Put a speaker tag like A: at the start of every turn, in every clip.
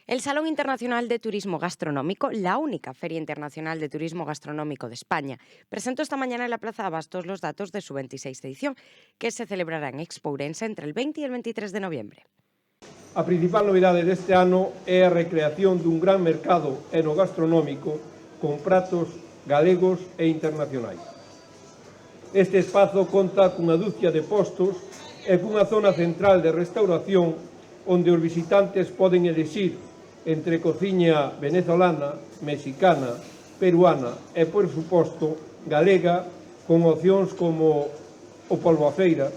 A: El Salón Internacional de Turismo Gastronómico, la única feria internacional de turismo gastronómico de España, presentó esta mañana en la Plaza de Abastos los datos de su 26ª edición, que se celebrará en Expo Ourense entre el 20 y el 23 de noviembre.
B: A principal novidade deste ano é a recreación dun gran mercado enogastronómico con pratos galegos e internacionais. Este espazo conta cunha dúcia de postos e cunha zona central de restauración onde os visitantes poden elixir entre cociña venezolana, mexicana, peruana e, por suposto, galega, con opcións como o polvo a feira,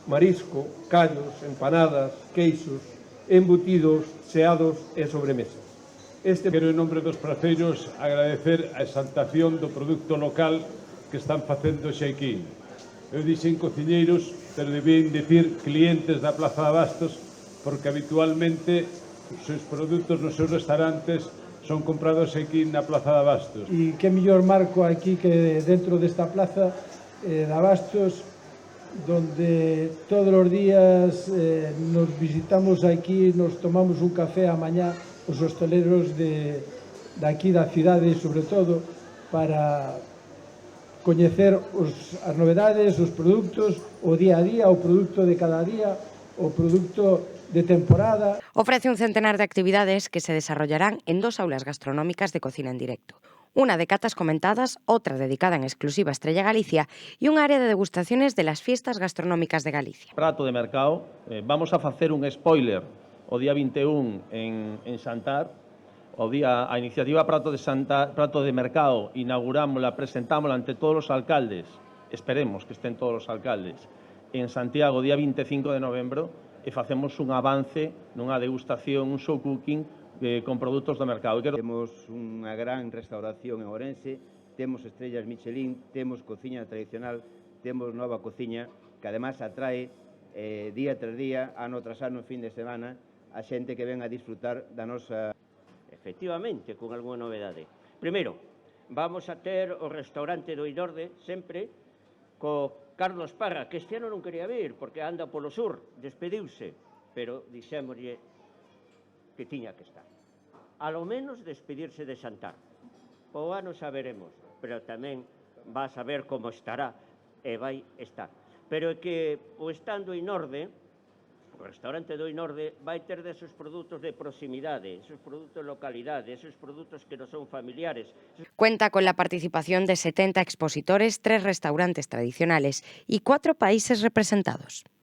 B: marisco, callos, empanadas, queixos, embutidos, xeados e sobremesas.
C: Quero, en nombre dos praceiros, agradecer a exaltación do produto local que están facendo xe aquí. Eu dixen cociñeiros, pero debían dicir clientes da Plaza de Abastos, porque habitualmente os seus produtos nos seus restaurantes son comprados aquí na Plaza de Abastos.
D: E que mellor marco aquí que dentro desta plaza de Abastos, donde todos os días nos visitamos aquí, nos tomamos un café a mañá, os hosteleros de aquí da cidade, sobre todo, para coñecer as novedades, os produtos, o día a día, o produto de cada día, o produto de temporada.
A: Ofrece un centenar de actividades que se desarrollarán en 2 aulas gastronómicas de cocina en directo. Una de catas comentadas, otra dedicada en exclusiva a Estrella Galicia y un área de degustaciones de las fiestas gastronómicas de Galicia.
E: Prato de mercado, vamos a facer un spoiler o día 21 en Xantar. A iniciativa Prato de Mercado inaugurámola, presentámola ante todos os alcaldes, esperemos que estén todos os alcaldes, en Santiago, día 25 de novembro, e facemos un avance nunha degustación, un show cooking con produtos do mercado.
F: Temos unha gran restauración en Ourense, temos estrellas Michelin, temos cociña tradicional, temos nova cociña que además atrae día tras día, ano tras ano, fin de semana, a xente que ven a disfrutar da nosa...
G: Efectivamente, con algunha novedade. Primeiro, vamos a ter o restaurante do Inorde, sempre, co Carlos Parra, que este ano non quería vir, porque anda polo sur, despediuse, pero dixémoslle que tiña que estar. A lo menos despedirse de Xantar. O ano xa veremos, pero tamén vas a ver como estará, e vai estar. Pero é que o estando Inorde, o restaurante do Inorde vai ter desos produtos de proximidade, esos produtos de localidade, esos produtos que non son familiares.
A: Cuenta con la participación de 70 expositores, 3 restaurantes tradicionales y 4 países representados.